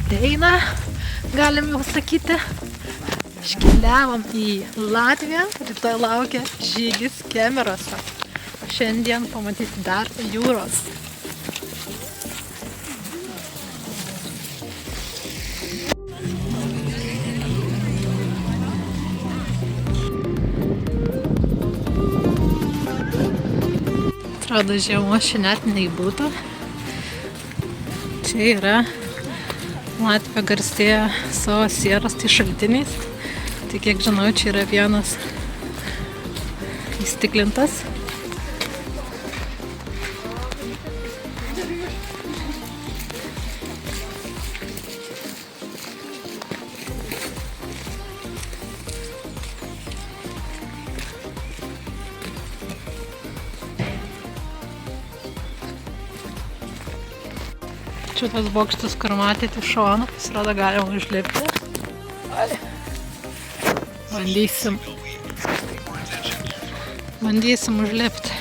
ateina, galim jau sakyti. Iškeliavom į Latviją, rytoj laukia žygis Kemerose. Šiandien pamatyti dar jūros. Atrodo, žiemos čia net neįbūtų. Čia yra Latvija garsėja savo sieros tai šaltiniais. Tai kiek žinau, čia yra vienas įstiklintas. Čia tas bokštas, kur matėte šoną, pasirodo galima užlipti. Bandysim užlipti.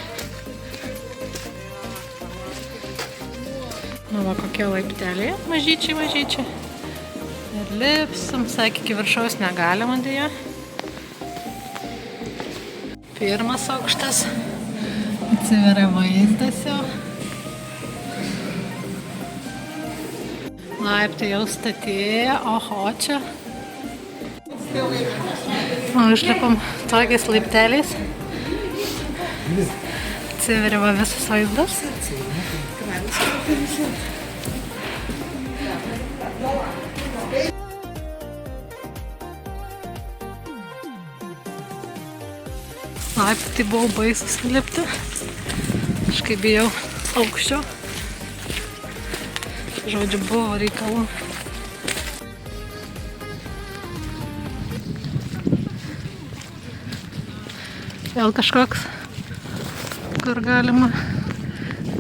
Nu va, kokie laipteliai, mažyčiai. Ir lipsim, sakė, iki viršaus negalima dėja. Pirmas aukštas. Atsiveria vaizdas jau. Laiptai jau statėja, oho, čia. Užlipam tokiais laipteliais. Atsiveria va visas vaizdas. Laiptai buvo baisus lipti. Kažkaip bijau aukščio. Žodžiu, buvo reikalų. Vėl kažkoks, kur galima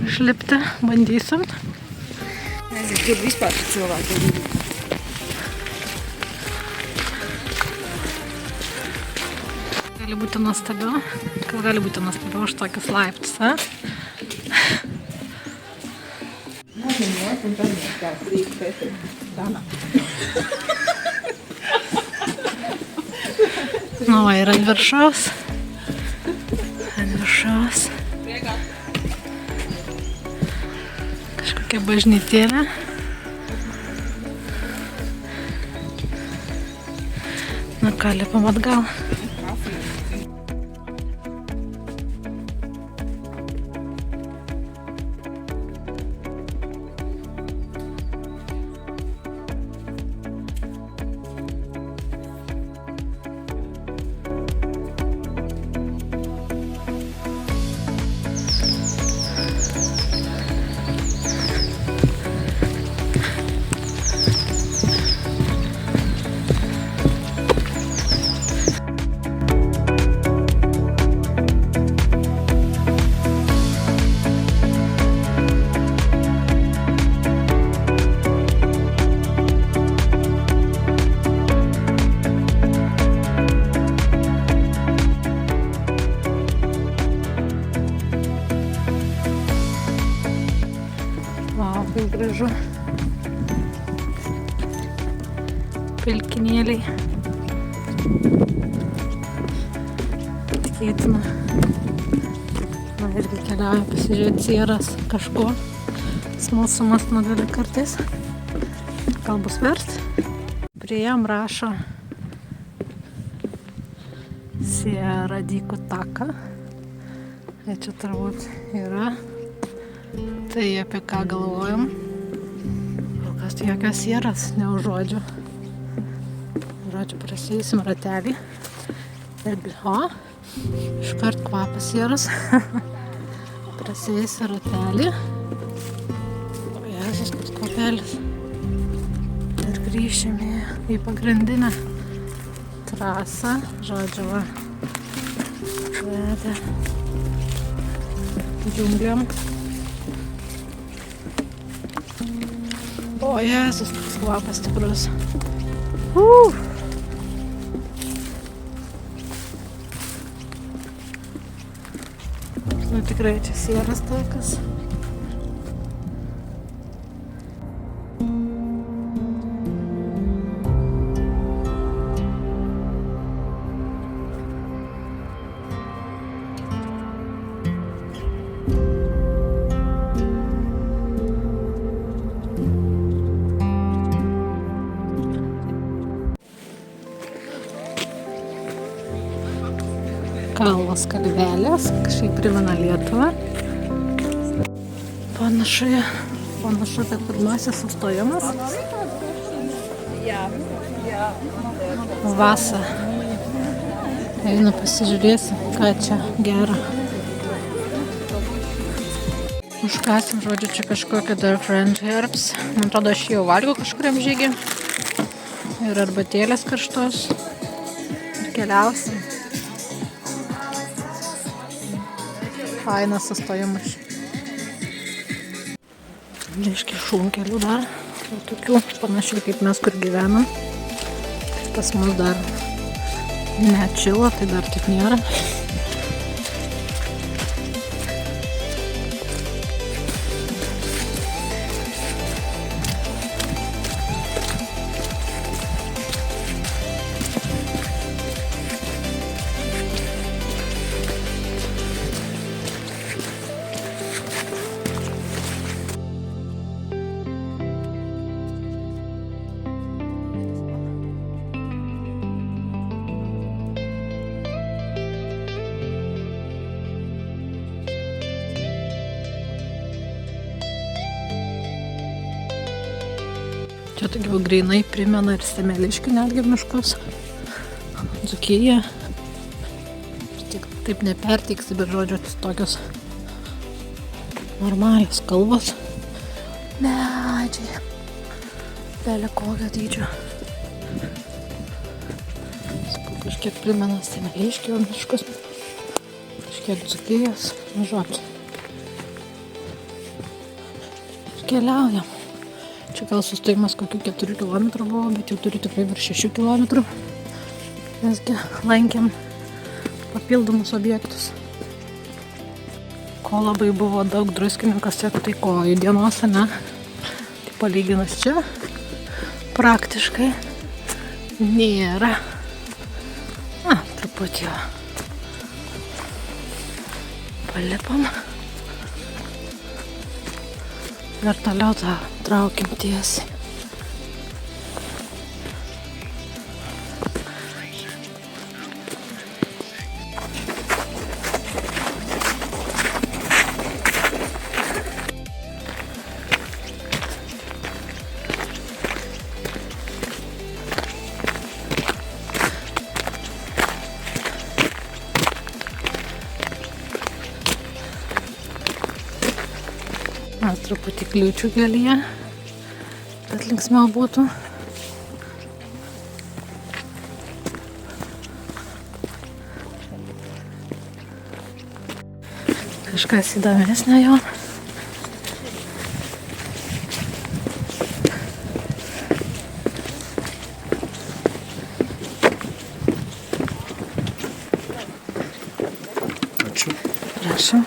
išlipti. Bandysim. Kaip vispār cilvēki. Gali būti nuostabiau. Kas gali būti nuostabiau už tokius laiptus, a? Nu, va, ir ant viršaus. Kažkokia bažnytėlė. Nu, ką, lipam atgal. Kaip gražu. Pelkinėliai. Tikėtina. Na, irgi keliauja pasižiūrėti sieras kažko. Smalsumas nugali kartais. Gal bus verst. Prie jam rašo Sierra di Kutaka. Čia turbūt yra. Tai apie ką galvojam. Kol kas tai jokios sieros, neužuodžiu. Žodžiu, prasėsim ratelį. Ir iškart kvapas sieros. Prasėsim ratelį. O Jėzus, koks kvapelis. Ir grįšim į pagrindinę trasą. Žodžiu, va. Veda džiungliam. O Jėzus, koks kvapas stiprus. Nu tikrai čia sieras takas. Kalvos kalvelės, kažkaip primena Lietuvą. Panašu, kad pirmasis sustojimas. Vasa. Einu pasižiūrėsiu, ką čia gera. Užkasim, žodžiu, čia kažkokia dar French herbs. Man atrodo, aš jau valgiau kažkuriam žygį. Ir arbatėlės karštos. Ir keliausim. Fainas sustojimas. Reiškia šunkelių dar. Ir tokių panašiai kaip mes kur gyvenam. Pas mus dar neatšilo, tai dar taip nėra. Čia tokie jau grinai primena ir Semeliškių netgi miškus. Dzūkija. Tik taip neperteiksi, bet žodžiu, tokios normalios kalvos. Medžiai. Belė kokio dydžio. Kažkiek primena Semeliškių miškus. Kažkiek Dzūkijos. Žodžiu. Ir keliaujam. Čia gal sustojimas kokių 4 km buvo, bet jau turiu tikrai virš 6 km. Nesgi lankėm papildomus objektus. Ko labai buvo daug druskininkose, tai kojų dienos, ne? Tai palyginus čia praktiškai nėra. Truputį jo. Palipam. Ir toliau tą traukiam tiesiai. Truputį kliūčių kelyje, kad linksmiau būtų. Kažkas įdomesnio jo. Ačiū. Prašau.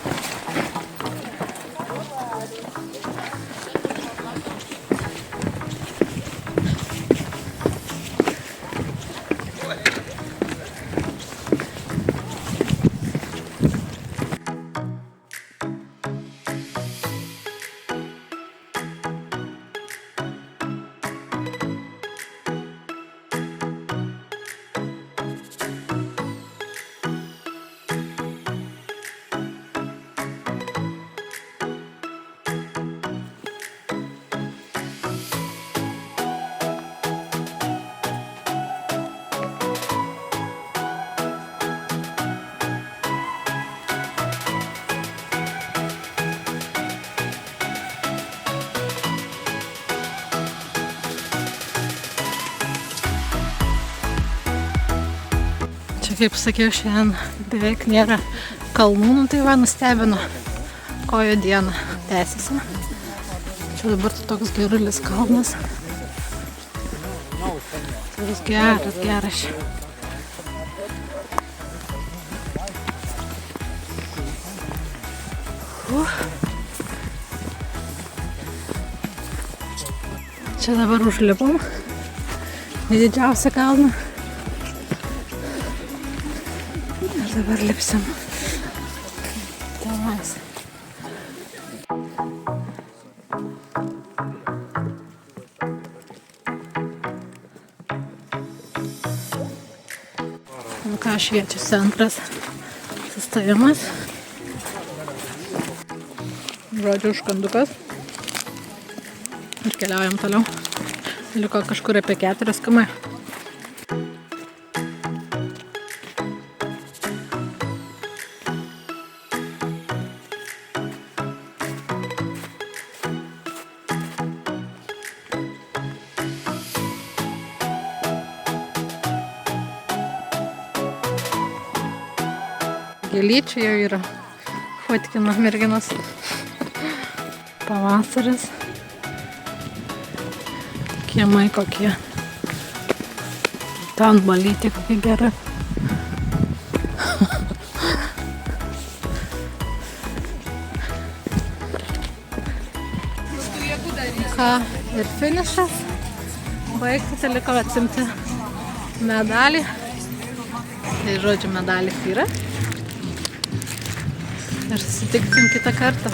Kaip sakiau, šiandien beveik nėra kalnų, tai va nustebino kojo diena tęsiasi. Čia dabar toks gerulis kalnas. Toks geras. Čia dabar užlipom į didžiausią kalną. Dabar lipsim. Tenais. Nu ką, šviečia centras. sustojimas. Žodžiu, užkandukas. Ir keliaujam toliau. Liko kažkur apie 4 km. Gėlyčiai jau yra. Fotkina merginos. Pavasaris. Kiemai kokie. Ten balyti kokie geri. Ką, ir finišas. Baigti, tai liko atsimti medalį. Tai žodžiu, medalis yra. Ir susitiksim kitą kartą.